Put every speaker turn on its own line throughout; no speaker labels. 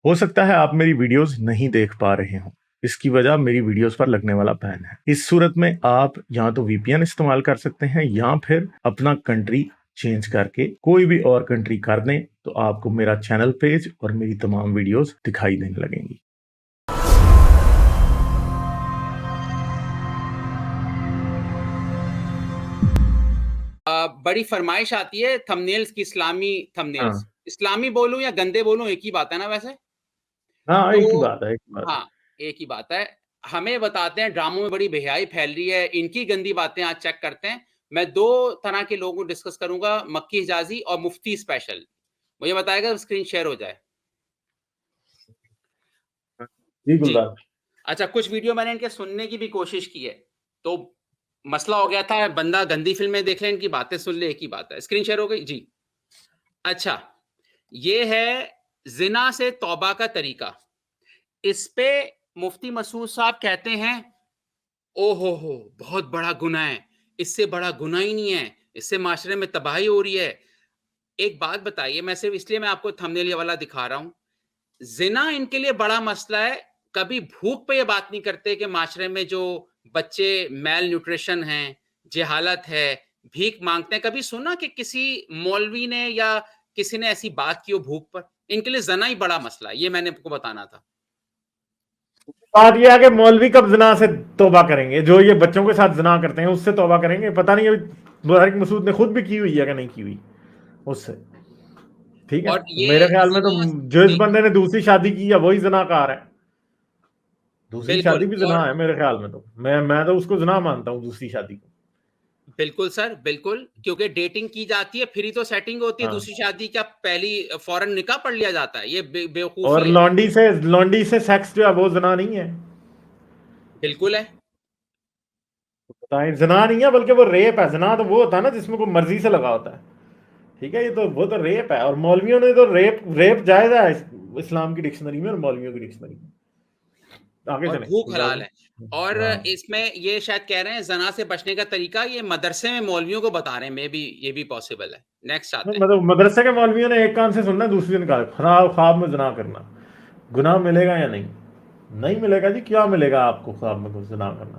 हो सकता है आप मेरी वीडियोस नहीं देख पा रहे हो। इसकी वजह मेरी वीडियोस पर लगने वाला बैन है। इस सूरत में आप या तो वीपीएन इस्तेमाल कर सकते हैं या फिर अपना कंट्री चेंज करके कोई भी और कंट्री कर दें, तो आपको मेरा चैनल पेज और मेरी तमाम वीडियोस दिखाई देने लगेंगी।
बड़ी फरमाइश आती है थंबनेल्स की, इस्लामी थंबनेल्स।
हाँ
इस्लामी बोलूं या गंदे बोलूं, एक ही बात है ना वैसे।
हाँ, एक ही
तो
बात है, एक ही बात है।
हाँ, एक ही बात है। हमें बताते हैं ड्रामों में बड़ी बेहयाई फैल रही है, इनकी गंदी बातें आज चेक करते हैं। मैं दो तरह के लोगों को डिस्कस करूंगा, मक्की हिजाजी और मुफ्ती स्पेशल। मुझे बताएगा, स्क्रीन शेयर हो जाए।
जी
जी।
गुलदार।
अच्छा, कुछ वीडियो मैंने इनके सुनने की भी कोशिश की है, तो मसला हो गया था बंदा गंदी फिल्में देख ले, इनकी बातें सुन ले, एक ही बात है। स्क्रीन शेयर हो गई जी। अच्छा, ये है ज़िना से तौबा का तरीका। इस पे मुफ्ती मसूद साहब कहते हैं, ओहो हो! बहुत बड़ा गुनाह है, इससे बड़ा गुनाह ही नहीं है, इससे माशरे में तबाही हो रही है। एक बात बताइए, मैं सिर्फ़ इसलिए मैं आपको थंबनेल ये वाला दिखा रहा हूँ। ज़िना इनके लिए बड़ा मसला है, कभी भूख पे ये बात नहीं करते कि माशरे में जो बच्चे मेल न्यूट्रिशन हैं, जहालत है, भीख माँगते हैं। कभी सुना कि किसी मौलवी ने या किसी ने ऐसी बात की हो भूख पर? इनके लिए ज़ना ही बड़ा मसला है, ये मैंने आपको बताना था।
बात यह है कि मौलवी कब जिना से तौबा करेंगे? जो ये बच्चों के साथ जिना करते हैं उससे तौबा करेंगे? पता नहीं अभी मुबारक मसूद ने खुद भी की हुई है कि नहीं की हुई उससे। ठीक है,
और
तो मेरे
ये
ख्याल में तो
ज़िना
जो इस
जी,
बंदे ने दूसरी शादी की है वही जनाकार है। दूसरी
बिल्कुल।
शादी भी जना
और
है मेरे ख्याल में। तो मैं तो उसको जना मानता हूँ, दूसरी शादी को।
बिल्कुल सर, बिल्कुल, क्योंकि डेटिंग की जाती है, फिर ही तो सेटिंग होती है।
हाँ,
दूसरी शादी क्या पहली फ़ौरन निकाह पढ़ लिया जाता है? ये
और
बेवकूफ़ी है।
लौंडी से सेक्स जो है वो जना नहीं है।
बिल्कुल है।
बताएं, जना नहीं है बल्कि वो रेप है। जना तो वो होता है ना जिसमें कोई मर्जी से लगा होता है। ठीक है, ये तो वो तो रेप है। और मौलवियों ने तो रेप रेप जायज है इस्लाम की डिक्शनरी में और मौलवियों की डिक्शनरी में। आगे
और
चलें
भूख
गुलजार
हलाल
भाई।
है। और
हाँ,
इसमें ये शायद कह रहे हैं ज़ना से बचने का तरीका ये मदरसे में मौलवियों को बता रहे हैं, मे बी ये भी पॉसिबल है। नेक्स्ट आते हैं।
मतलब मदरसे के मौलवियों ने एक कान से सुनना, दूसरे दिन कहा खराब ख्वाब में जना करना। गुनाह मिलेगा या नहीं? नहीं मिलेगा जी। क्या मिलेगा आपको ख्वाब में कुछ जना करना?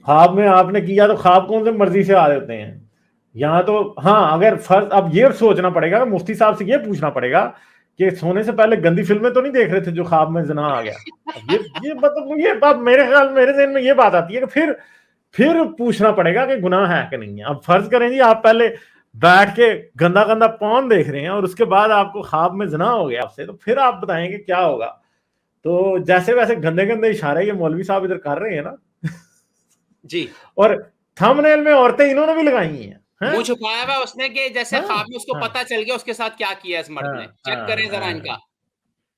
ख्वाब में आपने किया तो ख्वाब कौन से मर्जी से आ जाते हैं? यहाँ तो हाँ, अगर फर्ज अब ये सोचना पड़ेगा, मुफ्ती साहब से ये पूछना पड़ेगा कि सोने से पहले गंदी फिल्में तो नहीं देख रहे थे जो ख्वाब में जना आ गया। अब ये मतलब ये बात मेरे ख्याल मेरे ज़हन में ये बात आती है कि फिर पूछना पड़ेगा कि गुनाह है कि नहीं है। अब फर्ज करें जी आप पहले बैठ के गंदा गंदा पॉर्न देख रहे हैं और उसके बाद आपको ख्वाब में जना हो गया आपसे, तो फिर आप बताएंगे क्या होगा? तो जैसे वैसे गंदे गंदे इशारे ये मौलवी साहब इधर कर रहे हैं ना।
जी।
और थंबनेल में औरतें इन्होंने भी लगाई हैं। हैं?
मुँह छुपाया हुआ है उसने कि जैसे
हाँ
ख्वाब में उसको
हाँ
पता चल गया उसके साथ क्या किया इस मर्द
हाँ
ने। चेक
हाँ
करें ज़रा
हाँ
इनका,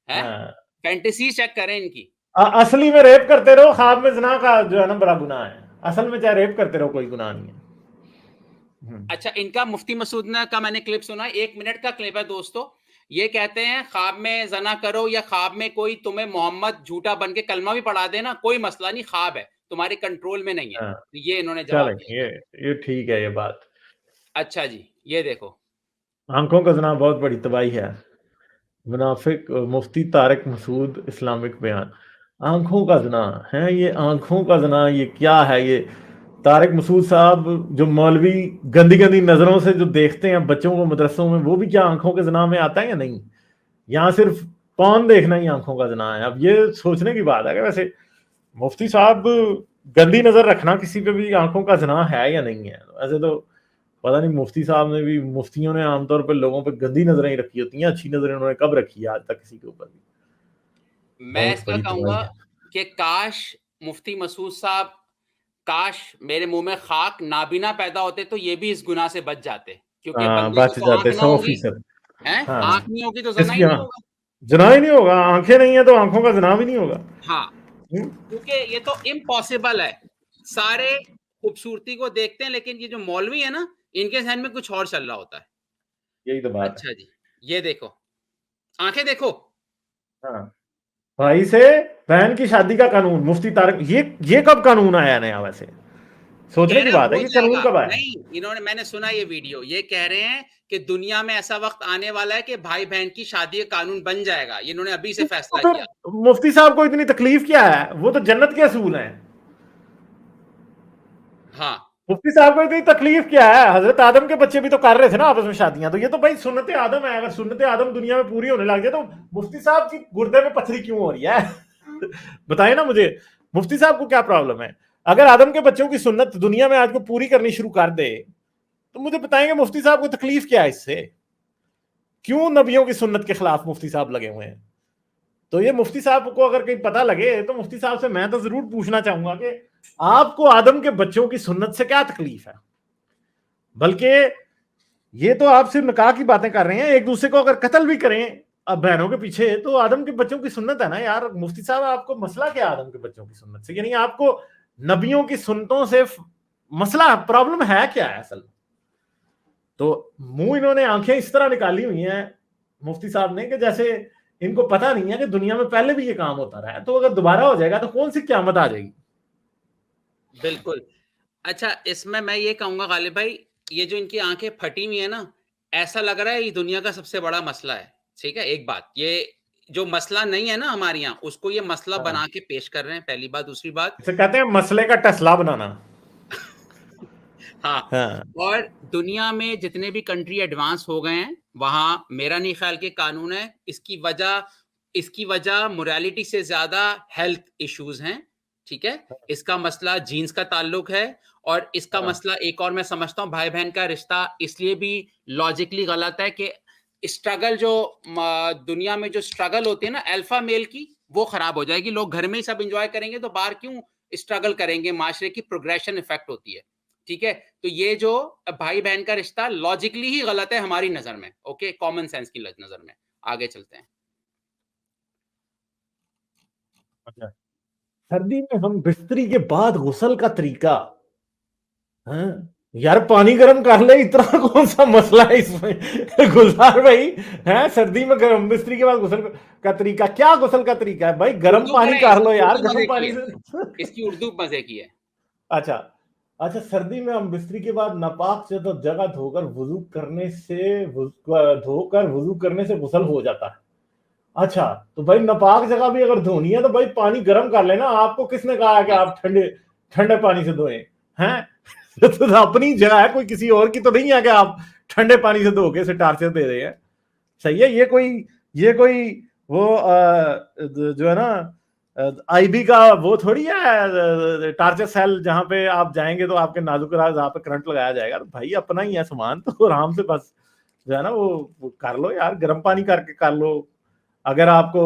हैं?
हाँ।
फैंटेसी चेक करें इनकी।
असली में रेप करते रहो, ख्वाब में जना का जो है ना बड़ा गुनाह है। असल में चाहे रेप करते रहो कोई गुनाह नहीं है।
अच्छा, इनका मुफ्ती मसूद ने का मैंने क्लिप सुना, 1 मिनट का क्लिप है दोस्तों। ये कहते हैं ख्वाब में ज़ना करो या ख्वाब में कोई तुम्हें मोहम्मद झूठा बन के कलमा भी पढ़ा दे ना, कोई मसला नहीं, ख्वाब है, तुम्हारे कंट्रोल में नहीं है।
हाँ,
तो ये इन्होंने जवाब
चलें,
दिया था।
ये ठीक है ये बात।
अच्छा जी, ये देखो।
आंखों का जना बहुत बड़ी तबाही है। मुनाफिक मुफ्ती तारिक मसूद इस्लामिक बयान। आंखों का जना है ये। आंखों का जना ये क्या है? ये तारिक मसूद साहब जो मौलवी गंदी गंदी नजरों से जो देखते हैं बच्चों को मदरसों में, वो भी क्या आंखों के जना में आता है या नहीं? यहाँ सिर्फ पौन देखना ही आंखों का जना है। अब ये सोचने की बात है कि वैसे मुफ्ती साहब गंदी नजर रखना किसी पे भी आंखों का जना है या नहीं है? ऐसे तो पता नहीं मुफ्ती साहब ने भी, मुफ्तियों ने आमतौर पर लोगों पे गंदी नजरें ही रखी होती हैं। अच्छी नजरें उन्होंने कब रखी है आज तक किसी के ऊपर भी?
मैं
बहुत
इसका
बड़ी
कहूँगा
तबाही है।
कि काश मुफ्ती मसूद साहब, काश मेरे मुँह में खाक नाबीना पैदा होते तो ये भी इस गुनाह से बच जाते। क्योंकि
हाँ,
बंदे को
बच
तो
जाते
आँख ना होगी,
100%।
हैं?
हाँ,
आँख नहीं होगी तो ज़ना
इसकी
ही नहीं
हाँ,
होगा।
जना ही नहीं होगा। आंखें नहीं है तो आंखों का जना भी नहीं होगा।
हाँ।
हम्म,
क्योंकि ये तो इम्पॉसिबल है। सारे खूबसूरती को देखते हैं, लेकिन ये जो मौलवी है ना, इनके ज़हन में कुछ और चल रहा होता है।
यही तो बात है।
अच्छा जी, ये देखो, आँखें देखो।
हाँ, भाई से बहन की शादी का कानून, मुफ्ती तारिक, ये कब कानून आया नया वैसे? सोचने
कह
की
रहे हैं
बात है,
हो
ये कानून
जाएगा।
कब आया?
नहीं, मैंने सुना ये वीडियो, ये कह रहे हैं कि दुनिया में ऐसा वक्त आने वाला है कि भाई बहन की शादी का कानून बन जाएगा। इन्होंने अभी से
तो
फैसला
फिर
किया।
मुफ्ती साहब को इतनी तकलीफ क्या है? वो तो जन्नत के असूल हैं।
हाँ,
मुफ्ती साहब को इतनी तकलीफ क्या है? हजरत आदम के बच्चे भी तो कर रहे थे ना आपस में शादियां। तो ये तो भाई सुन्नत आदम है। अगर सुन्नत आदम दुनिया में पूरी होने लग जाए तो मुफ्ती साहब की गुर्दे में पथरी क्यों हो रही है? बताइए ना मुझे, मुफ्ती साहब को क्या प्रॉब्लम है? अगर आदम के बच्चों की सुन्नत दुनिया में आज को पूरी करनी शुरू कर दे तो मुझे बताएंगे मुफ्ती साहब को तकलीफ क्या है इससे? क्यों नबियों की सुन्नत के खिलाफ मुफ्ती साहब लगे हुए हैं? तो ये मुफ्ती साहब को अगर कहीं पता लगे तो मुफ्ती साहब से मैं तो जरूर पूछना चाहूंगा कि आपको आदम के बच्चों की सुन्नत से क्या तकलीफ है? बल्कि ये तो आप सिर्फ निकाह की बातें कर रहे हैं, एक दूसरे को अगर कत्ल भी करें अब बहनों के पीछे, तो आदम के बच्चों की सुन्नत है ना यार। मुफ्ती साहब आपको मसला क्या आदम के बच्चों की सुन्नत से? यानी आपको नबियों की सुन्नतों से मसला, प्रॉब्लम है क्या है असल? तो मुंह इन्होंने आंखें इस तरह निकाली हुई हैं मुफ्ती साहब ने कि जैसे इनको पता नहीं है कि दुनिया में पहले भी ये काम होता रहा है, तो अगर दोबारा हो जाएगा तो कौन सी क्यामत आ जाएगी?
बिल्कुल। अच्छा, इसमें मैं ये कहूंगा गालिब भाई, ये जो इनकी आंखें फटी हुई है ना, ऐसा लग रहा है ये दुनिया का सबसे बड़ा मसला है। ठीक है, एक बात ये, जो मसला नहीं है ना हमारे यहाँ, उसको ये मसला
हाँ।
बना के पेश कर रहे हैं, पहली बात। दूसरी बात,
इसे कहते हैं मसले का टसला बनाना।
हाँ,
हाँ।
और दुनिया में जितने भी कंट्री एडवांस हो गए हैं, वहां मेरा नहीं ख्याल के कानून है। इसकी वजह मोरालिटी से ज्यादा हेल्थ इश्यूज हैं। ठीक है, इसका मसला जीन्स का ताल्लुक है, और इसका
हाँ।
मसला एक और मैं समझता हूँ, भाई बहन का रिश्ता इसलिए भी लॉजिकली गलत है कि स्ट्रगल जो दुनिया में जो स्ट्रगल होती है ना अल्फा मेल की, वो खराब हो जाएगी। लोग घर में ही सब एंजॉय करेंगे तो बाहर क्यों स्ट्रगल करेंगे? माशरे की प्रोग्रेशन इफेक्ट होती है। ठीक है, तो ये जो भाई बहन का रिश्ता लॉजिकली ही गलत है हमारी नजर में। ओके, कॉमन सेंस की नजर में। आगे चलते हैं।
अच्छा, सर्दी में हम बिस्तरी के बाद गुस्ल का तरीका, हाँ? यार पानी गर्म कर ले, इतना कौन सा मसला है इसमें? गुलजार भाई, है सर्दी में गर्म बिस्तरी के बाद गुस्ल का तरीका क्या? गुस्ल का तरीका है भाई गर्म
उर्दू
पानी
करें,
कर लो
इसकी
यार,
उर्दू
गर्म
मजे की
पानी
है।
से।
इसकी उर्दू मजे की है।
अच्छा, अच्छा, सर्दी में हम बिस्तरी के बाद नापाक से तो जगह धोकर वुजू करने से गुस्ल हो जाता है। अच्छा, तो भाई नापाक जगह भी अगर धोनी है तो भाई पानी गर्म कर लेना। आपको किसने कहा है कि
बस,
आप ठंडे ठंडे पानी से धोएं? हैं? तो अपनी जगह है, कोई किसी और की तो नहीं है कि आप ठंडे पानी से धो के इसे टार्चर दे रहे हैं। सही है, ये कोई वो जो है ना आईबी का वो थोड़ी है टार्चर सेल जहां पे आप जाएंगे तो आपके नाजुक राज जहां पे करंट लगाया जाएगा। तो भाई अपना ही है सामान, तो आराम से बस जो है ना वो कर लो यार, गर्म पानी करके कर लो। अगर आपको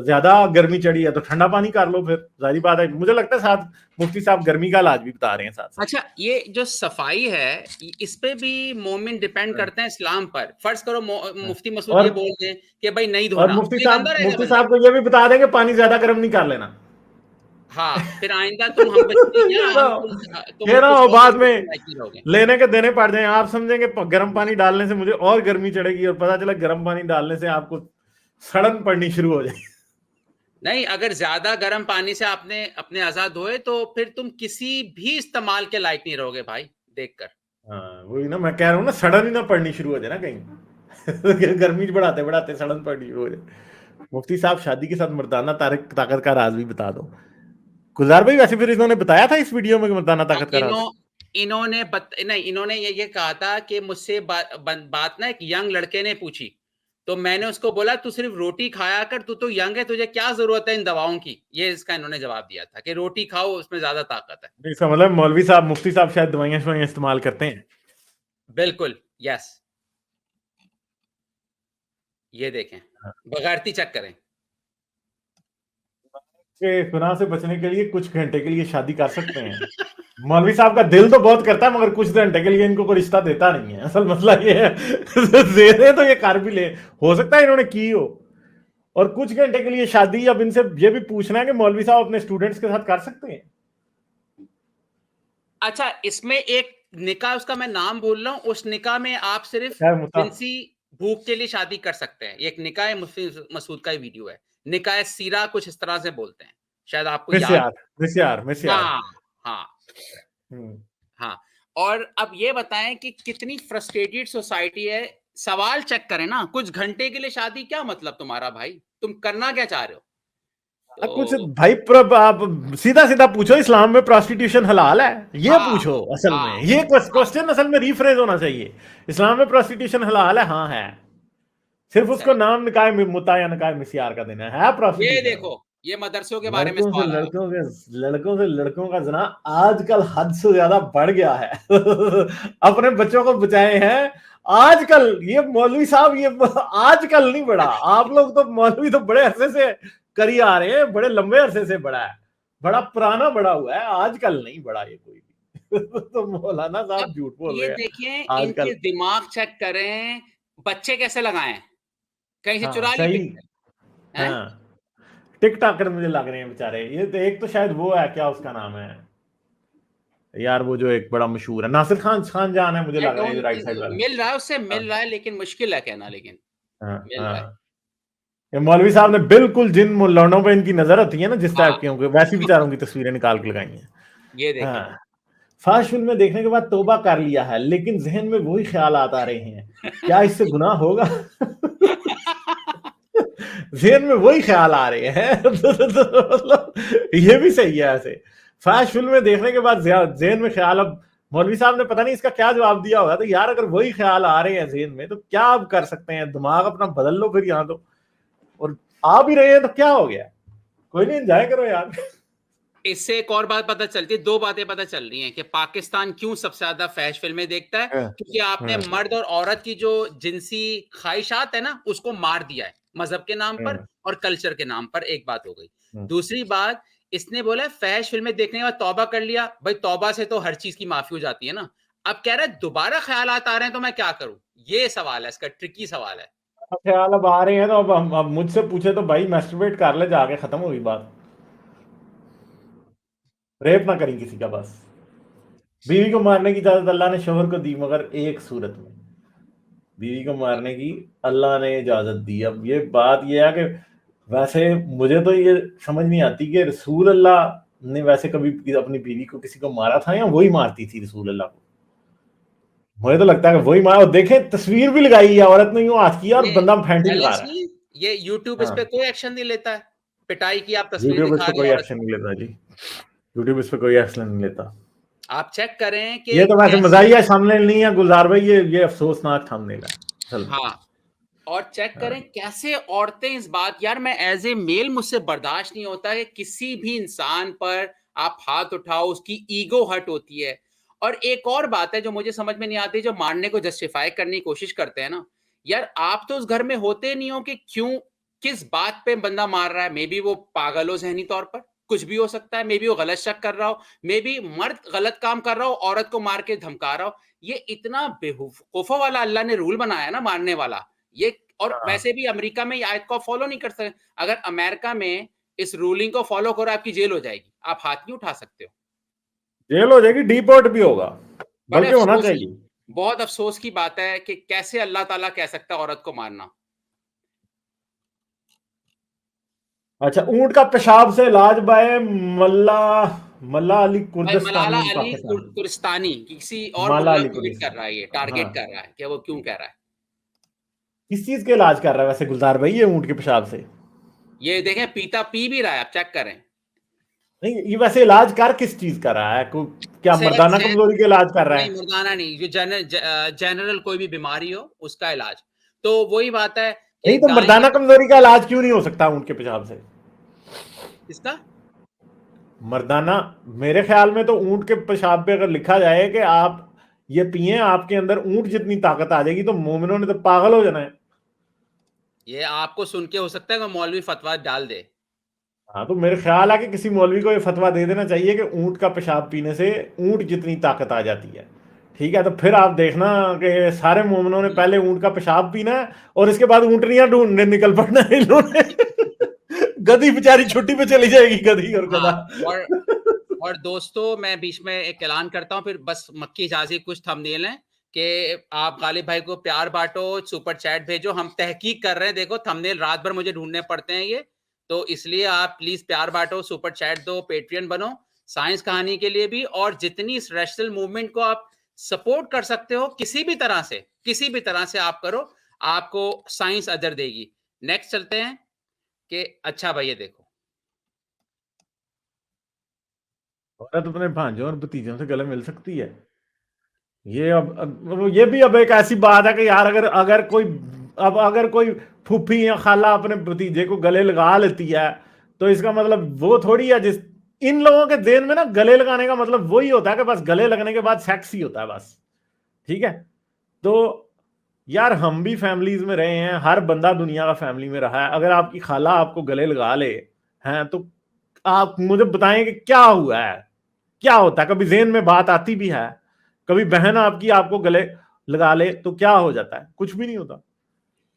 ज्यादा गर्मी चढ़ी है तो ठंडा पानी कर लो। फिर जारी बात है, मुझे लगता है साथ मुफ्ती साहब गर्मी का इलाज भी बता रहे हैं साथ साथ।
अच्छा, ये जो सफाई है, इस पे भी मोमिन डिपेंड
हाँ,
करते हैं इस्लाम पर। फर्ज करो
हाँ।
मुफ्ती मसूद ये
और
बोल दें कि भाई नहीं
और
धोना, तो ये गंदा रहेगा
मुफ्ती
बंदा।
साहब को ये भी बता देंगे पानी ज्यादा गर्म नहीं कर लेना।
हाँ, फिर आइंदा तुम हम बच्चे क्या,
ये
हम
ना
तुम
ये ना
कुछ
हो
और
बाद
करने के
में
लायक नहीं रहोगे।
लेने के देने पड़ जाए। आप समझेंगे गर्म पानी डालने से मुझे और गर्मी चढ़ेगी और पता चला गर्म पानी डालने से आपको सड़न पड़नी शुरू हो जाएगी।
नहीं, अगर ज्यादा गर्म पानी से आपने अपने आजाद धोए तो फिर तुम किसी भी इस्तेमाल के लायक नहीं रहोगे भाई, देखकर।
हाँ वही ना मैं कह रहा हूँ ना, सड़न ही ना पड़नी शुरू हो जाए ना कहीं। गर्मी बढ़ाते बढ़ाते सड़न पड़नी शुरू हो जाए। मुफ्ती साहब शादी के साथ मर्दाना ताकत का राज भी बता दो। गुलजार भाई वैसे फिर इन्होंने बताया था इस वीडियो में कि मर्दाना
हाँ,
ताकत का राज?
नहीं, इन्होंने ये कहा था कि मुझसे बात ना एक यंग लड़के ने पूछी, तो मैंने उसको बोला तू सिर्फ रोटी खाया कर, तू तो यंग है, तुझे क्या जरूरत है इन दवाओं की। ये इसका इन्होंने जवाब दिया था कि रोटी खाओ, उसमें ज्यादा ताकत है।
इसका मतलब मौलवी साहब मुफ्ती साहब शायद दवाइयां शवाइयां इस्तेमाल करते हैं।
बिल्कुल, यस। ये देखें, बगैरती चेक करें।
के गुनाह से बचने के लिए कुछ घंटे के लिए शादी कर सकते हैं। मौलवी साहब का दिल तो बहुत करता है मगर कुछ घंटे के लिए इनको कोई रिश्ता देता नहीं है। असल मसला ये है। दे रहे तो ये कर भी ले, हो सकता है इन्होंने की हो। और कुछ घंटे के लिए शादी, अब इनसे ये भी पूछना है कि मौलवी साहब अपने स्टूडेंट्स के साथ कर सकते हैं?
अच्छा, इसमें एक निकाह, उसका मैं नाम बोल रहा हूँ, उस निकाह में आप सिर्फ
खैर मुता
जिनसी भूख के लिए शादी कर सकते हैं। एक निकाह है, मुफ्ती मसूद का ही वीडियो है, निकाह सीरा कुछ इस तरह से बोलते हैं, शायद आपको याद।
मिस्यार मिस्यार मिस्यार।
हाँ, हाँ।
हम्म।
हाँ, और अब ये बताएं कि कितनी फ्रस्ट्रेटेड सोसाइटी है। सवाल चेक करें ना, कुछ घंटे के लिए शादी, क्या मतलब तुम्हारा भाई, तुम करना क्या चाह रहे हो?
कुछ
तो
भाई आप सीधा सीधा पूछो, इस्लाम में प्रोस्टिट्यूशन हलाल है, ये
हाँ,
पूछो। असल
हाँ,
में ये
हाँ,
क्वेश्चन असल में रिफ्रेज होना चाहिए। इस्लाम में प्रोस्टिट्यूशन हलाल है? हाँ है। सिर्फ उसको
सही।
नाम निकाय मुता या निकाय मिसियार का देना है
ये
प्रोस्टिट्यूशन।
देखो, ये मदरसों के बारे में सवाल आया।
लड़कों से लड़कों का जना आजकल हद से ज्यादा बढ़ गया है। अपने बच्चों को बचाए हैं आजकल। ये मौलवी साहब, ये आजकल नहीं बढ़ा। आप लोग तो मौलवी तो बड़े अरसे से करी आ रहे हैं, बड़े लंबे अरसे से बढ़ा है, बड़ा पुराना बढ़ा हुआ है, आजकल नहीं बढ़ा ये कोई भी। तो मौलाना साहब
अब
झूठ बोल
ये
रहे हैं
देखें,
आजकल।
इनके दिमाग चेक करें, बच्चे कैसे लगाए, कहीं से
हाँ
चुरा लिए
सही।
पिक्चर हैं।
हाँ टिकटॉकर मुझे लग रहे हैं बेचारे। ये तो एक तो शायद वो है, क्या उसका नाम है यार, वो जो एक बड़ा मशहूर है, नासिर खान, खान जान है मुझे
आई
लग रहा है, ये
डोंट
राइट
थिंक,
साइड वाला।
मिल रहा है उससे,
हाँ
मिल रहा है, लेकिन मुश्किल है कहना, लेकिन
हाँ
मिल रहा है।
हाँ। ये मौलवी साहब ने बिल्कुल जिन मुल्लानों पे इनकी नजर होती है ना, जिस टाइप
हाँ,
के होंगे, वैसी बेचारों की तस्वीरें निकाल के लगाई हैं।
ये देखें।
हाँ। फास्ट फिल्म में देखने के बाद तौबा कर लिया है, लेकिन जहन में वही ख्यालात आ रहे हैं, क्या इससे गुनाह होगा? जहन में वही ख्याल आ रहे हैं। मतलब ये भी सही है ऐसे। फास्ट फिल्म में देखने के बाद जहन में ख्याल, अब मौलवी साहब ने पता नहीं इसका क्या जवाब दिया होगा। तो यार अगर वही ख्याल आ रहे हैं जहन में, तो क्या आप कर सकते हैं? दिमाग अपना बदल लो फिर यहाँ तो। और आ भी रहे हैं तो क्या हो गया? कोई नहीं, एंजॉय करो यार।
इससे एक और बात पता चलती है, दो बातें पता चल रही हैं कि पाकिस्तान क्यों सबसे ज्यादा फैश फिल्में देखता है,
हाँ,
क्योंकि आपने
हाँ,
मर्द और औरत की जो जिनसी ख्वाहिशात है ना, उसको मार दिया है मजहब के नाम पर
हाँ,
और कल्चर के नाम पर। एक बात हो गई।
हाँ।
दूसरी बात, इसने बोला फैश फिल्में देखने के बाद तौबा कर लिया। भाई तौबा से तो हर चीज की माफी हो जाती है ना। अब कह रहा है दोबारा ख्यालात आ रहे हैं तो मैं क्या करूं? ये सवाल है, इसका ट्रिकी सवाल है।
ख्याल अब आ रहे हैं तो अब मुझसे पूछे तो भाई मैस्टरबेट कर ले जाके, खत्म हो गई बात। रेप ना करी किसी का बस। बीवी को मारने की इजाजत अल्लाह ने शोहर को दी, मगर एक सूरत में। बीवी को मारने की अल्लाह ने इजाजत दी। अब ये बात ये है कि वैसे मुझे तो ये समझ नहीं आती कि रसूल अल्लाह ने वैसे कभी अपनी बीवी को किसी को मारा था, या वही मारती थी रसूल अल्लाह को? मुझे तो लगता है कि वही मारा। और देखे तस्वीर भी लगाई है औरत ने, यूं हाथ किया और
ये
बंदा फैंटी लगा
जेलस
रहा है।
नहीं, ये यूट्यूब इस पे
हाँ।
कोई एक्शन नहीं लेता है। पिटाई की आप तस्वीर
यूट्यूब इस
दिखा
पर
रहे
कोई
हैं औरत
एक्शन
की।
नहीं लेता जी। यूट्यूब इस पर कोई एक्शन नहीं लेता।
आप चेक करें कि
ये तो वैसे
कैसे।
मजाहिया सामने नहीं है गुलजार भाई, ये अफसोसनाक थंबनेल है असल में।
हाँ, और चेक
हाँ।
करें कैसे औरतें इस बात, यार मैं एज ए मेल मुझसे बर्दाश्त नहीं होता कि किसी भी इंसान पर आप हाथ उठाओ, उसकी ईगो हर्ट होती है। और एक और बात है जो मुझे समझ में नहीं आती, जो मारने को जस्टिफाई करने की कोशिश करते हैं ना। यार आप तो उस घर में होते नहीं हो कि क्यों, किस बात पे बंदा मार रहा है। मे बी वो पागल हो जहनी तौर पर, कुछ भी हो सकता है। मे बी वो गलत शक कर रहा हो, मे बी मर्द गलत काम कर रहा हो, औरत को मार के धमका रहा हो। ये इतना बेवकूफों वाला अल्लाह ने रूल बनाया ना, मारने वाला। ये, और
हाँ।
वैसे भी अमेरिका में ये आयत को फॉलो नहीं कर सकते। अगर अमेरिका में इस रूलिंग को फॉलो करो, आपकी जेल हो जाएगी, आप हाथ नहीं उठा सकते हो।
जेल हो जाएगी, डिपोर्ट भी होगा,
बड़े
बल्कि होना
अफसोस की,
चाहिए।
बहुत अफसोस की बात है कि कैसे अल्लाह ताला कह सकता है औरत को मारना।
अच्छा, ऊंट का पेशाब से इलाज बाय मल्ला मल्ला अली
भाई मलाला
कुर्दिस्तानी
अली
पाकिस्तान।
कुरिस्तानी किसी और
माला
मुल्ला
अली
को हिट कर
कुर्दिस्तानी।
रहा है, ये
हाँ।
टारगेट कर रहा है, क्या वो क्यों कह रहा है?
किस चीज के इलाज कर रहा है वैसे गुलजार भाई, ये ऊंट के पेशाब से?
ये देखें, पीता पी भी रहा है, आप चेक करें।
नहीं, ये वैसे इलाज कर किस चीज कर रहा है? क्या
सेहत
मर्दाना
सेहत
कमजोरी का इलाज कर रहा
नहीं,
है?
मुर्दाना नहीं, जो जनरल कोई भी बीमारी हो उसका इलाज। तो वही बात है कि
नहीं तो
गाय
मर्दाना कमजोरी का इलाज क्यों नहीं हो सकता ऊंट के पेशाब से?
इसका।
मर्दाना, मेरे ख्याल में तो ऊंट के पेशाब पे अगर लिखा जाए कि आप ये पिए, आपके अंदर ऊंट जितनी ताकत आ जाएगी, तो मोमिनों ने तो पागल हो जाना है।
ये आपको सुन के हो सकता है कि मौलवी फतवा डाल दे।
हाँ, तो मेरे ख्याल है कि किसी मौलवी को ये फतवा दे देना चाहिए कि ऊंट का पेशाब पीने से ऊंट जितनी ताकत आ जाती है। ठीक है, तो फिर आप देखना कि सारे मोमिनों ने पहले ऊंट का पेशाब पीना है, और इसके बाद ऊंटनियां ढूंढने निकल पड़ना है इन्होंने। गधी बेचारी छुट्टी पे चली जाएगी, गधी और
हाँ,
गधा।
और दोस्तों मैं बीच में एक ऐलान करता हूँ, फिर बस मक्की इजाज़ी कुछ थंबनेल हैं कि आप गालिब भाई को प्यार बाँटो, सुपर चैट भेजो। हम तहकीक कर रहे हैं, देखो थंबनेल रात भर मुझे ढूँढने पड़ते हैं ये। तो इसलिए आप प्लीज़ प्यार बाँटो, सुपर चैट दो, पैट्रियन बनो। साइंस कहानी के लिए भी, और जितनी इस रैशनल मूवमेंट को आप सपोर्ट कर सकते हो किसी भी तरह से आप करो, आपको साइंस अदर देगी। नेक्स्ट चलते हैं कि अच्छा भाई ये देखो,
औरत अपने भांजों और भतीजों से गले मिल सकती है? ये ये भी अब एक ऐसी बात है कि यार अगर कोई फूफी या खाला अपने भतीजे को गले लगा लेती है तो इसका मतलब वो थोड़ी है, जिस इन लोगों के देन में ना गले लगाने का मतलब वही होता है कि बस गले लगने के बाद सेक्स ही होता है बस। ठीक है, तो यार हम भी फैमिलीज में रहे हैं, हर बंदा दुनिया का फैमिली में रहा है। अगर आपकी खाला आपको गले लगा ले हैं तो आप मुझे बताएं कि क्या हुआ है, क्या होता है? कभी जेन में बात आती भी है? कभी बहन आपकी आपको गले लगा ले तो क्या हो जाता है? कुछ भी नहीं होता।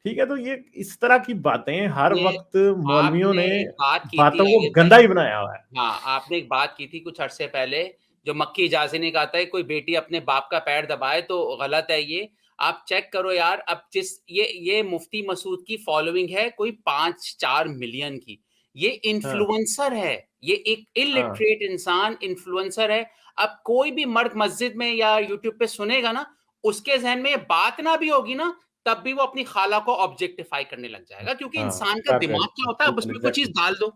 ठीक है, तो ये इस तरह की बातें हर
ये
वक्त मौलवियों
आपने
ने
एक बात की थी
बातों को
आगे
गंदा
भाई,
ही बनाया हुआ है।
हाँ आपने एक बात की थी कुछ अरसे पहले, जो मक्की इजाजी ने कहा था कोई बेटी अपने बाप का पैर दबाए तो गलत है। ये आप चेक करो यार, अब जिस ये मुफ्ती मसूद की फॉलोइंग है कोई 5-4 मिलियन की, ये
हाँ
इन्फ्लुएंसर है, ये एक
हाँ
इलिटरेट इंसान इन्फ्लुएंसर है। अब कोई भी मर्द मस्जिद में या यूट्यूब पे सुनेगा ना, उसके जहन में ये बात ना भी होगी ना, तब भी वो अपनी खाला को ऑब्जेक्टिफाई करने लग जाएगा, क्योंकि
हाँ,
इंसान का दिमाग क्या होता है, अब
बिल्कुल
उसमें कोई चीज
एग्जैक्टली।
डाल दो,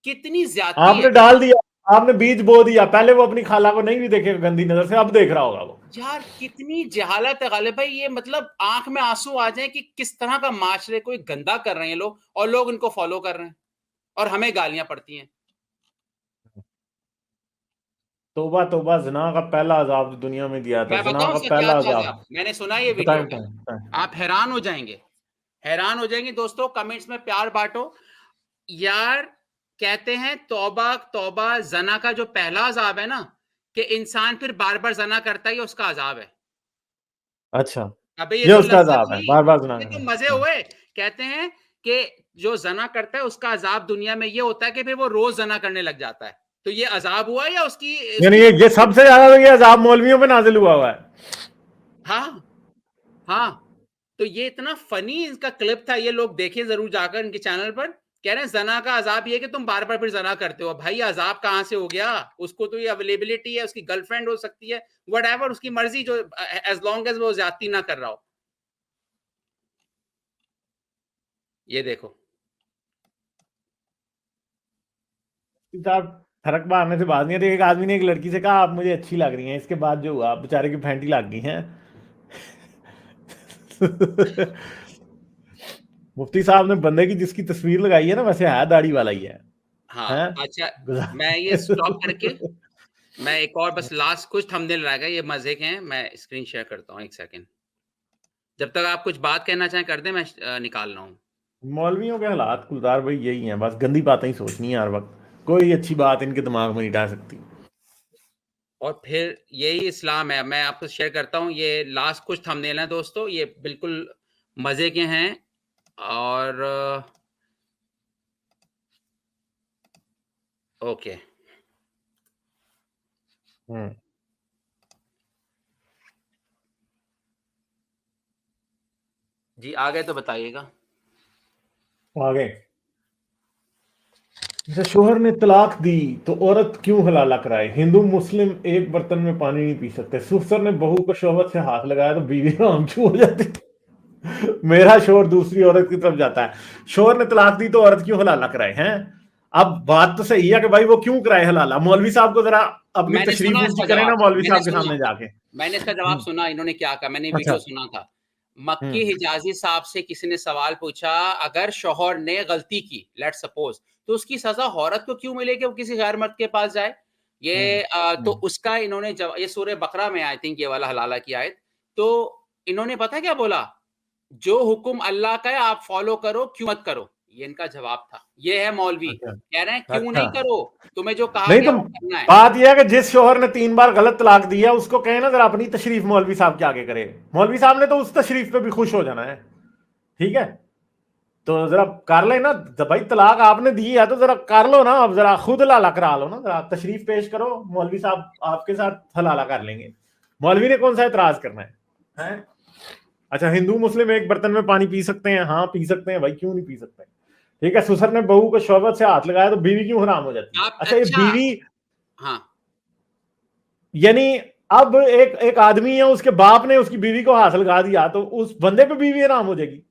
कितनी ज्यादती है।
आपने डाल दिया, आपने बीज बो दिया, पहले वो अपनी खाला को नहीं भी देखेगा गंदी नजर से, अब देख रहा होगा वो।
यार कितनी जहालत है गालिब भाई, ये मतलब आंख में आंसू आ जाए कि किस तरह का माशरे को गंदा कर रहे हैं लोग, और लोग इनको फॉलो कर रहे हैं और हमें गालियां पड़ती हैं।
तोबा तोबा, जिना का पहला अजाब जो दुनिया में दिया था,
मैं
जिना
बताऊं
का
इसका क्या
पहला
था
अजाब।
अजाब, मैंने सुना ये वीडियो,
बताएं बताएं बताएं।
आप हैरान हो जाएंगे, हैरान हो जाएंगे दोस्तों। कमेंट्स में प्यार बांटो यार। कहते हैं तौबा तौबा, जना का जो पहला अजाब है ना, कि इंसान फिर बार बार जना करता है, ये उसका अजाब है।
अच्छा,
अबे ये
ये
तो
उसका
लज्जत
अजाब है,
हुई,
बार बार जिना
ये तो
करना।
मजे
हाँ।
हुए। कहते हैं कि जो जना करता है उसका अजाब दुनिया में ये होता है कि फिर वो रोज जना करने लग जाता है। तो ये अजाब हुआ या उसकी
यानी
उसकी
ये सबसे ज्यादा तो ये अजाब मौलवियों पे नाजिल हुआ है।
हाँ हाँ। तो ये इतना फनी इनका क्लिप था, ये लोग देखे जरूर जाकर इनके चैनल पर। कह रहे हैं जना का अजाब ये कि तुम बार बार फिर जना करते हो। भाई अजाब कहां से हो गया? उसको तो ये अवेलेबिलिटी है, उसकी गर्लफ्रेंड हो सकती है, व्हाटएवर उसकी मर्जी, जो एज लॉन्ग एज वो ज्यादती ना कर रहा हो। ये देखो,
साहब फर्क मारने से बात नहीं है, तो एक आदमी ने एक लड़की से कहा आप मुझे अच्छी लग रही हैं, इसके बाद जो हुआ बेचारे की फैंटी लग गई हैं। मुफ्ती साहब ने बंदे की जिसकी तस्वीर लगाई है ना, वैसे है दाढ़ी वाला ही है।
हाँ
हैं?
अच्छा। मैं ये स्टॉप करके,
गुजार।
मैं एक और बस लास्ट कुछ थंबनेल रह गए, ये मजे के हैं, मैं स्क्रीन शेयर करता हूँ एक सेकंड। जब तक आप कुछ बात कहना चाहें कर दें, मैं निकाल रहा हूँ।
मौलवियों के हालात गुलजार भाई यही हैं, बस गंदी बातें ही सोचनी है हर वक्त, कोई अच्छी बात इनके दिमाग में नहीं डाल सकती।
और फिर यही इस्लाम है। मैं आपको शेयर करता हूँ, ये लास्ट कुछ थंबनेल हैं दोस्तों, ये बिल्कुल मजे के हैं। और ओके
हम्म,
जी, आ गए तो बताइएगा।
आगे। जैसे शोहर ने तलाक दी तो औरत क्यों हलाला कराए? हिंदू मुस्लिम एक बर्तन में पानी नहीं पी सकते। ससुर ने बहू को शोहरत से हाथ लगाया तो बीवी राम क्यों हो जाती? मेरा शोहर दूसरी औरत की तरफ जाता है। शोहर ने तलाक दी तो औरत क्यों हलाला कराए हैं? अब बात तो सही है कि भाई वो क्यों कराए हलाला। मौलवी साहब को जरा अपनी
मैंने
तशरीफ
सुना
ऊंची
इसका
करें ना
जवाब,
मौलवी
मैंने
साहब के
सुना,
सामने जाके।
मैंने इसका जवाब सुना, इन्होंने क्या कहा, मैंने
अच्छा।
वीडियो सुना था। मक्की हिजाजी साहब से किसी ने सवाल पूछा, अगर शौहर ने गलती की, लेट्स सपोज, तो उसकी सजा औरत को क्यों मिले कि वो किसी गैर मर्द के पास जाए? ये तो उसका इन्होंने ये सूरह बकरा में आई थिंक ये वाला हलाला की आयत। तो इन्होंने पता क्या बोला, जो हुक्म अल्लाह का है आप फॉलो करो, क्यों मत करो, ये इनका जवाब था। ये है मौलवी,
अच्छा
कह रहे हैं क्यों
अच्छा।
नहीं करो, तुम्हें जो कहा
नहीं
गया
तो
वो करना है।
बात यह है कि जिस शोहर ने 3 बार गलत तलाक दिया उसको कहे ना जरा अपनी तशरीफ मौलवी साहब के आगे करे। मौलवी साहब ने तो उस तशरीफ पे भी खुश हो जाना है। ठीक है, तो जरा कर ले ना। जब भाई तलाक आपने दी है तो जरा कर लो ना, अब जरा खुद हलाला करा लो ना, जरा तशरीफ पेश करो, मौलवी साहब आपके साथ हलाला कर लेंगे। मौलवी ने कौन सा एतराज करना है? अच्छा, हिंदू मुस्लिम एक बर्तन में पानी पी सकते हैं? हाँ पी सकते हैं भाई, क्यों नहीं पी सकते? ठीक है, ससुर ने बहू को शौहरत से हाथ लगाया तो बीवी क्यों हराम हो जाती है?
आप
अच्छा, ये
अच्छा,
बीवी
हाँ
यानी अब एक आदमी है, उसके बाप ने उसकी बीवी को हाथ लगा दिया, तो उस बंदे पे बीवी हराम हो जाएगी।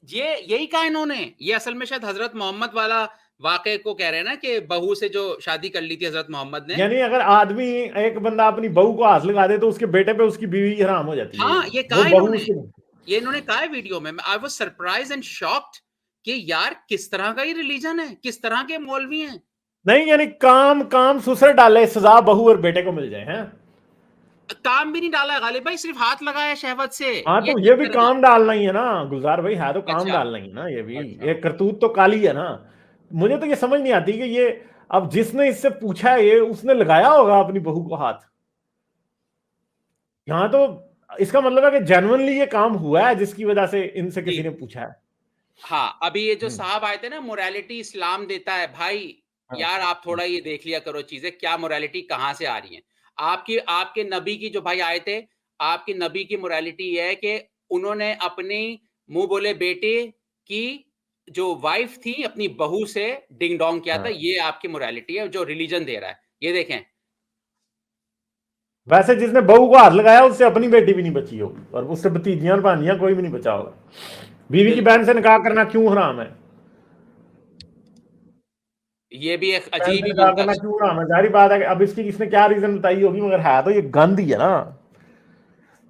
ये यही कहा इन्होंने। ये असल में शायद हजरत मोहम्मद वाला वाक़े को कह रहे हैं ना, कि बहू से जो शादी कर ली थी हजरत मोहम्मद ने।
यानी अगर आदमी, एक बंदा अपनी बहू को हाथ लगा दे तो उसके बेटे पे उसकी बीवी हराम हो जाती है,
हाँ, ये
वो
कहा
बहू
इन्होंने।
उसकी।
ये इन्होंने कहा है वीडियो में। I was surprised and shocked कि यार किस तरह का ये रिलीजन है, किस तरह के मौलवी हैं।
नहीं, यानी काम काम सुसर डाले, सजा बहू और बेटे को मिल जाए, हैं।
काम भी नहीं डाला है गालिब भाई, सिर्फ हाथ लगाया शहवत से।
हाँ,
ये
तो ये
चेक
भी
करना है।
काम डालना ही है ना गुलजार भाई, है तो काम
अच्छा,
डालना ही है ना, ये भी
अच्छा।
ये करतूत तो काली है ना। मुझे तो ये समझ नहीं आती कि ये, अब जिसने इससे पूछा है, ये उसने लगाया होगा अपनी बहू को हाथ। यहाँ तो इसका मतलब है कि जेन्युइनली ये काम हुआ है, जिसकी वजह से इनसे
जी।
किसी ने पूछा है।
हाँ, अभी ये जो
हम्म,
साहब आए थे ना, मोरालिटी इस्लाम देता है भाई।
हाँ,
यार आप थोड़ा ये देख लिया करो चीजें, क्या मोरालिटी कहाँ से आ रही है। आपकी आपके नबी की जो भाई आए थे, आपके नबी की मोरालिटी ये है कि उन्होंने अपनी मुंह बोले बेटे की जो वाइफ थी, अपनी बहू से डिंग डोंग किया था।
हाँ।
ये आपकी मोरालिटी है जो रिलीजन दे रहा है। ये देखें।
वैसे जिसने बहू को हाथ लगाया उससे अपनी बेटी भी नहीं बची होगी, और उससे भतीजियां और भानियां कोई भी नहीं बचा होगा। बीवी की
बिल्कुल।
बहन से निकाह करना क्यों हराम है?
ये भी एक
बहन
अजीब
से
ही
निकाह
बनता
करना
है।
क्यों हराम है? जारी बात है कि अब इसकी इसने क्या रीजन बताई होगी, मगर है तो ये गंद ही है ना।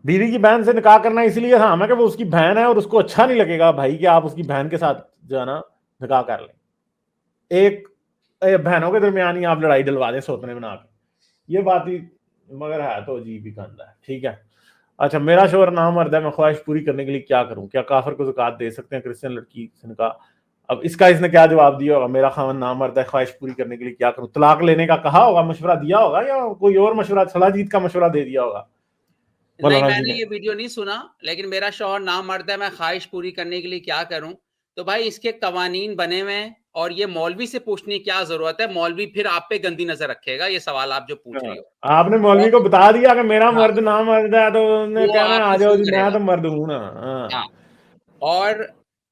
बीवी की बहन से निकाह करना इसलिए हराम है कि वो उसकी बहन है, और उसको अच्छा नहीं लगेगा भाई कि आप उसकी बहन के साथ जो है ना निकाह कर लें। एक बहनों के दरमियान ही आप लड़ाई डलवा दें सोतने बना के, ये बात ही, मगर है तो अजीब ही गंद है। ठीक है। अच्छा, मेरा शोहर नामर्द है, मैं ख्वाहिश पूरी करने के लिए क्या करूं? क्या काफिर को ज़कात दे सकते हैं क्रिश्चियन लड़की से निकाह? अब इसका इसने क्या जवाब दिया होगा? मेरा खावन नामर्द है, ख्वाहिश पूरी करने के लिए क्या करूं? तलाक लेने का कहा होगा, मशवरा दिया होगा, या कोई और मशवरा, सलाजीत का मशवरा दे दिया होगा
नहीं,
मौलाना जी
मैंने
ने?
ये वीडियो नहीं सुना, लेकिन मेरा शौहर नामर्द है, मैं ख्वाहिश पूरी करने के लिए क्या करूं? तो भाई इसके कवानीन बने हुए हैं, और ये मौलवी से पूछने की क्या जरूरत है? मौलवी फिर आप पे गंदी नजर रखेगा, ये सवाल आप जो पूछ रही
हाँ,
हो।
आपने मौलवी को
और
बता दिया कि मेरा
हाँ,
मर्द नामर्द है, तो उन्होंने
वो
कहना आ
आपकी
जाओ
सुन
जी, मैं
करेगा।
तो मर्द हूं ना।
हाँ।
हाँ।
और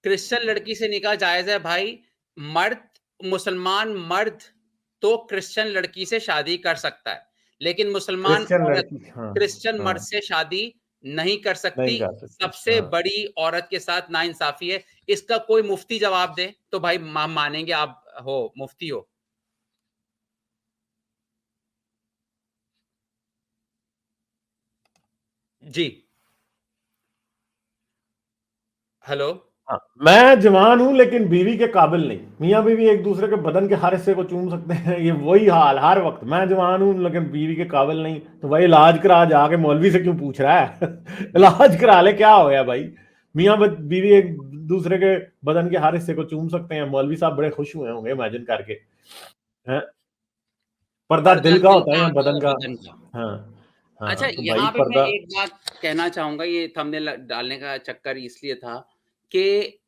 क्रिश्चियन लड़की से निकाह जायज है भाई। मर्द, मुसलमान मर्द तो क्रिश्चियन लड़की से शादी कर सकता है, लेकिन मुसलमान
क्रिश्चियन
औरत
लड़की, हाँ।
क्रिश्चियन
हाँ,
मर्द से शादी नहीं कर
नहीं
सकती।
कर सकती,
सबसे
हाँ।
बड़ी औरत के साथ नाइंसाफी है। इसका कोई मुफ्ती जवाब दे तो भाई हम मानेंगे आप हो मुफ्ती हो। जी। हेलो।
हाँ, मैं जवान हूं लेकिन बीवी के काबिल नहीं। मियाँ बीवी एक दूसरे के बदन के हर हिस्से को चूम सकते हैं, ये वही हाल हर वक्त। मैं जवान हूं लेकिन बीवी के काबिल नहीं, तो भाई इलाज करा, जाके मौलवी से क्यों पूछ रहा है?
जी।
इलाज करा ले, क्या हो गया भाई? मियाँ बीवी एक दूसरे के बदन के हर हिस्से को चूम सकते हैं, मौलवी साहब बड़े खुश हुए होंगे इमेजिन करके, हैं। पर्दा
पर्दा
दिल का
दिल
होता है
का
या
होता
बदन
है
का?
बदन का।
हाँ।
अच्छा,
हाँ, तो भाई
यहाँ पे मैं
पर्दा।
एक बात कहना चाहूँगा, ये थंबनेल डालने का चक्कर इसलिए था कि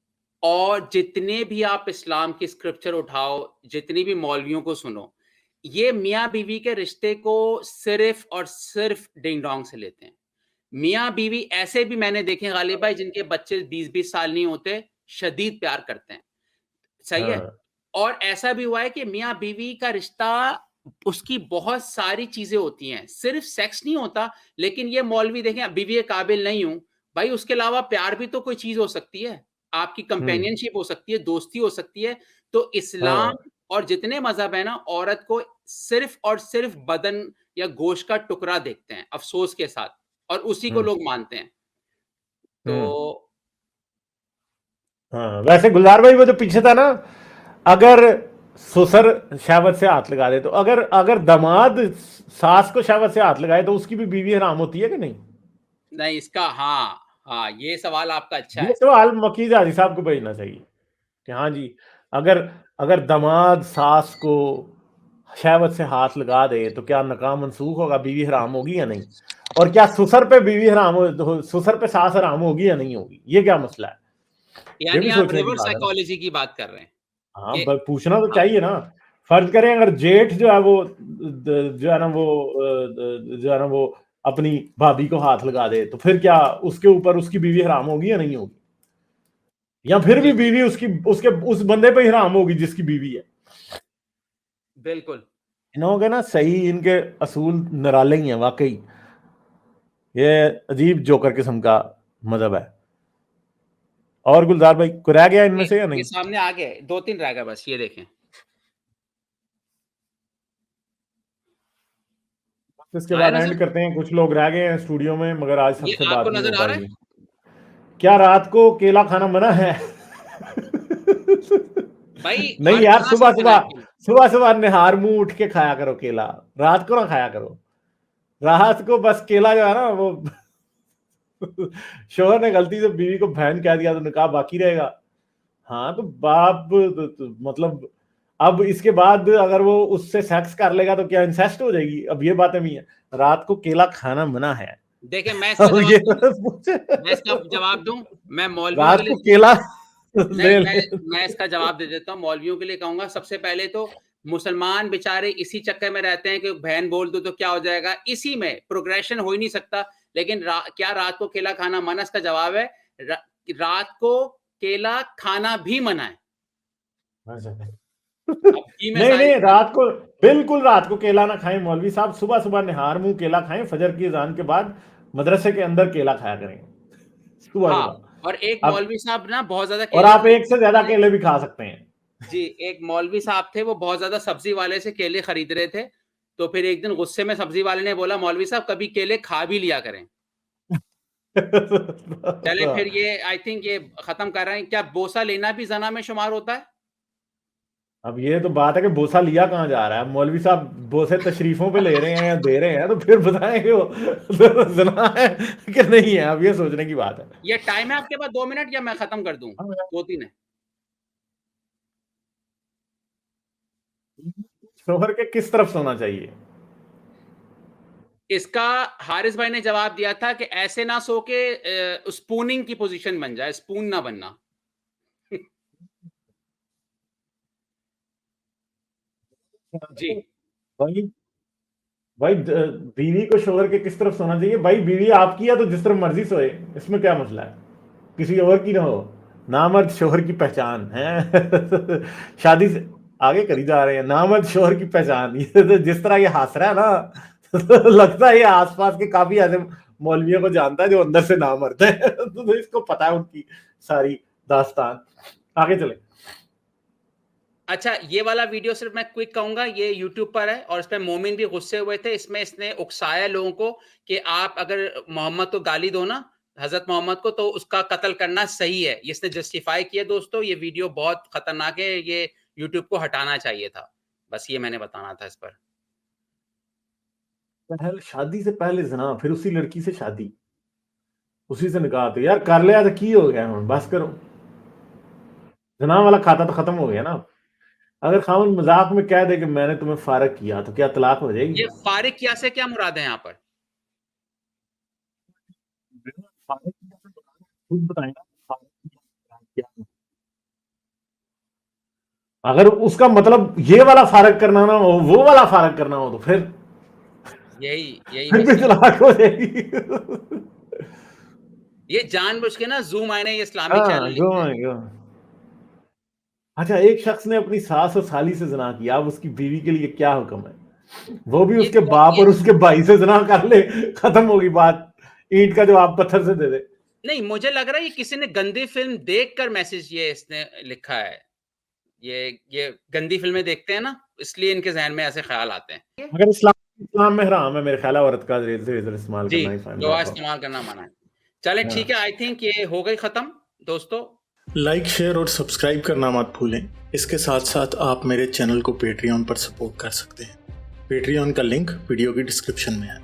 और जितने भी आप इस्लाम की स्क्रिप्चर उठाओ, जितनी भी मौलवियों को सुनो, ये मियाँ-बीवी के रिश्ते को सिर्फ़ और सिर्फ़ डिंग-डोंग से लेते हैं। मियाँ-बीवी ऐसे भी मैंने देखे हैं गालिब भाई, जिनके बच्चे 20-20 साल नहीं होते, शदीद प्यार करते हैं। सही है?
हाँ।
और ऐसा भी हुआ है कि मियाँ-बीवी का रिश्ता, उसकी बहुत सारी चीज़ें होती हैं, सिर्फ़ सेक्स नहीं होता। लेकिन ये मौलवी देखें, बीवी के काबिल नहीं हूँ, भाई उसके अलावा प्यार भी तो कोई चीज़ हो सकती है, आपकी
हम्म।
कंपेनियनशिप हो सकती है, दोस्ती हो सकती है। तो इस्लाम
हाँ।
और जितने मज़हब हैं ना, औरत को सिर्फ़ और सिर्फ़ बदन या गोश्त का टुकड़ा देखते हैं, अफ़सोस के साथ, और उसी को
हम्म।
लोग मानते हैं। तो
हम्म। हाँ, वैसे गुलजार भाई वो जो पीछे था ना, अगर ससुर शहवत से हाथ लगा दे, तो अगर अगर दामाद सास को शहवत से हाथ लगाए तो उसकी भी बीवी हराम होती है कि नहीं?
नहीं, इसका हाँ, हाँ, ये सवाल आपका अच्छा
ये
है।
सवाल मकीज हाजी साहब को भेजना चाहिए कि हाँ जी, अगर अगर दामाद सास को शहवत से हाथ लगा दे तो क्या नकाह मनसूख होगा, बीवी हराम होगी या नहीं? और क्या ससुर पे बीवी हराम ससुर पे सास हराम होगी या नहीं होगी? ये क्या मसला है? ये
यानी
भी
आप
सोचने की
रिवर्स
बात है ना।
साइकोलॉजी की बात कर रहे हैं
हाँ,
कि
पूछना तो
हाँ,
चाहिए ना। फर्ज करें अगर जेठ जो है वो जो है ना वो जो है ना वो अपनी भाभी को हाथ लगा दे, तो फिर क्या उसके ऊपर उसकी बीवी हराम होगी या नहीं होगी? या फिर भी
जी,
बीवी उसकी उसके उस बंदे पे ही हराम होगी जिसकी बीवी है?
बिल्कुल।
इन्होंने ना सही इनके असूल निराले ही हैं वाकई। ये अजीब जोकर किस्म का मजहब है। और गुलजार भाई को रह गया इनमें से या
ये
नहीं?
सामने आ गए, 2-3 रह गए बस, ये देखें।
इसके
आया
बाद
नजर?
एंड करते हैं। कुछ लोग रह गए हैं स्टूडियो में, मगर आज
ये
सबसे
आपको
बात नहीं हो
नजर आ रहा
पाएगी।
है?
क्या रात को केला खाना मना है?
भाई
नहीं
हर
यार,
तरह से
सुबह
मना है
सुबह
केला।
सुबह सुबह निहार मुंह उठ के खाया करो केला, रात को ना खाया करो। रात को बस केला जो है ना वो शोहर ने गलती से बीवी को बहन कह दिया तो निकाह बाकी रहेगा। हाँ तो बाप मतलब अब इसके बाद अगर वो उससे सेक्स कर लेगा तो क्या इंसेस्ट हो जाएगी? अब ये बातें भी है। रात को केला खाना मना है।
देखें, मैं इसका
अब
जवाब
ये
दूं?
पूछे
मैं इसका जवाब दूं? मैं मौलवियों के
रात
लिए
को केला
नहीं,
ले
मैं
ले।
मैं इसका जवाब दे देता हूँ। मौलवियों के लिए कहूँगा, सबसे पहले तो मुसलमान बेचारे इसी चक्कर में रहते हैं कि बहन बोल दो तो क्या हो जाएगा, इसी में प्रोग्रेशन हो ही नहीं सकता। लेकिन क्या रात को केला खाना मना? इसका जवाब है रात को केला खाना भी मना है। अब घी में
नहीं
सारी
नहीं, रात को बिल्कुल रात को केला ना खाएं मौलवी साहब। सुबह सुबह निहार मुंह केला खाएं, फजर की अजान के बाद मदरसे के अंदर केला खाया करें सुबह
हाँ, और एक
सुबह। अब
मौलवी साहब ना बहुत ज्यादा
और
केले
आप
खरीद
एक से ज्यादा केले भी खा सकते हैं।
जी, एक मौलवी साहब थे, वो बहुत ज़्यादा सब्ज़ी वाले से केले खरीद रहे थे, तो फिर एक दिन गुस्से में सब्ज़ी वाले ने बोला, "मौलवी साहब कभी केले खा भी लिया करें।" चलें फिर ये आई थिंक ये ख़त्म कर रहे हैं। क्या बोसा लेना भी ज़ना में शुमार होता है?
अब ये तो बात है कि बोसा लिया कहाँ जा रहा है। मौलवी साहब बोसे तशरीफों पे ले रहे हैं या दे रहे हैं, तो फिर बताएं कि वो जना है कि नहीं है। अब ये सोचने की बात है।
ये टाइम है आपके पास 2 मिनट या मैं ख़त्म कर दूँ? 2-3 है।
शोहर के किस तरफ सोना चाहिए?
इसका हारिस भाई ने जवाब दिया था कि ऐसे ना सो के स्पूनिंग की पोज़ीशन बन जाए, स्पून ना बनना। जी।
भाई भाई बीवी को शोहर के किस तरफ सोना चाहिए? भाई बीवी आपकी है तो जिस तरफ मर्जी सोए, इसमें क्या मसला है? किसी और की ना हो। नामर्द शोहर की पहचान है। शादी से आगे करी जा रहे हैं। नामर्द शोहर की पहचान, ये तो जिस तरह ये हंस रहा है ना, तो लगता है ये आसपास के काफी ऐसे मौलवियों को जानता है जो अंदर से नामर्द है। तो इसको पता है उनकी सारी दास्तान। आगे चले।
अच्छा, ये वाला वीडियो सिर्फ मैं क्विक कहूँगा, ये यूट्यूब पर है और इसपे मोमिन भी गुस्से हुए थे। इसमें इसने उकसाया लोगों को कि आप अगर मोहम्मद को गाली दो ना, हज़रत मोहम्मद को, तो उसका कत्ल करना सही है। इसने जस्टिफाई किया। दोस्तों, ये वीडियो बहुत खतरनाक है, ये यूट्यूब को हटाना चाहिए था। बस ये मैंने बताना था इस पर।
पहले शादी से पहले जना, फिर उसी लड़की से शादी, उसी से निकाह। तो यार कर लिया तो की हो गया, हम बस करो। जना वाला खाता तो खत्म हो गया ना। अगर खामन मजाक में कह दे कि मैंने तुम्हें फारग किया, तो क्या तलाक हो जाएगी?
ये फारिग किया से क्या मुराद है यहाँ पर?
खुद बताएं ना, फारग किया क्या? अगर उसका मतलब ये वाला फारग करना ना हो, वो वाला फारग करना हो, तो
यही
फिर भी
मसला है।
तलाक हो जाएगी।
ये जानबूझ के ना ज़ूम आए ने ये इस्लामी
हाँ,
चैनल
गो
लिखते हैं।
गो। अच्छा, एक शख्स ने अपनी सास और साली से जना किया, अब उसकी बीवी के लिए क्या हुक्म है? वो भी
ये
उसके
तो
बाप
ये
और उसके भाई से जना कर ले, खत्म होगी बात। ईंट का जवाब पत्थर से दे दे।
नहीं, मुझे लग रहा है ये किसी ने गंदी फ़िल्म देखकर मैसेज ये इसने लिखा है। ये गंदी फ़िल्में देखते हैं ना, इसलिए इनके ज़हन में ऐसे ख़्याल आते हैं।
मगर इस्लाम में हराम है मेरे ख्याल है औरत का रेज़र इस्तेमाल
जी,
करना, इफ आई एम
लोहा
नॉट रॉन्ग।
इस्तेमाल करना मना है। चलें
हाँ।
ठीक है, आई थिंक ये हो गई ख़त्म दोस्तों।
लाइक, शेयर और सब्सक्राइब करना मत भूलें। इसके साथ साथ आप मेरे चैनल को पेट्रियन पर सपोर्ट कर सकते हैं। पेट्रियन का लिंक वीडियो की डिस्क्रिप्शन में है।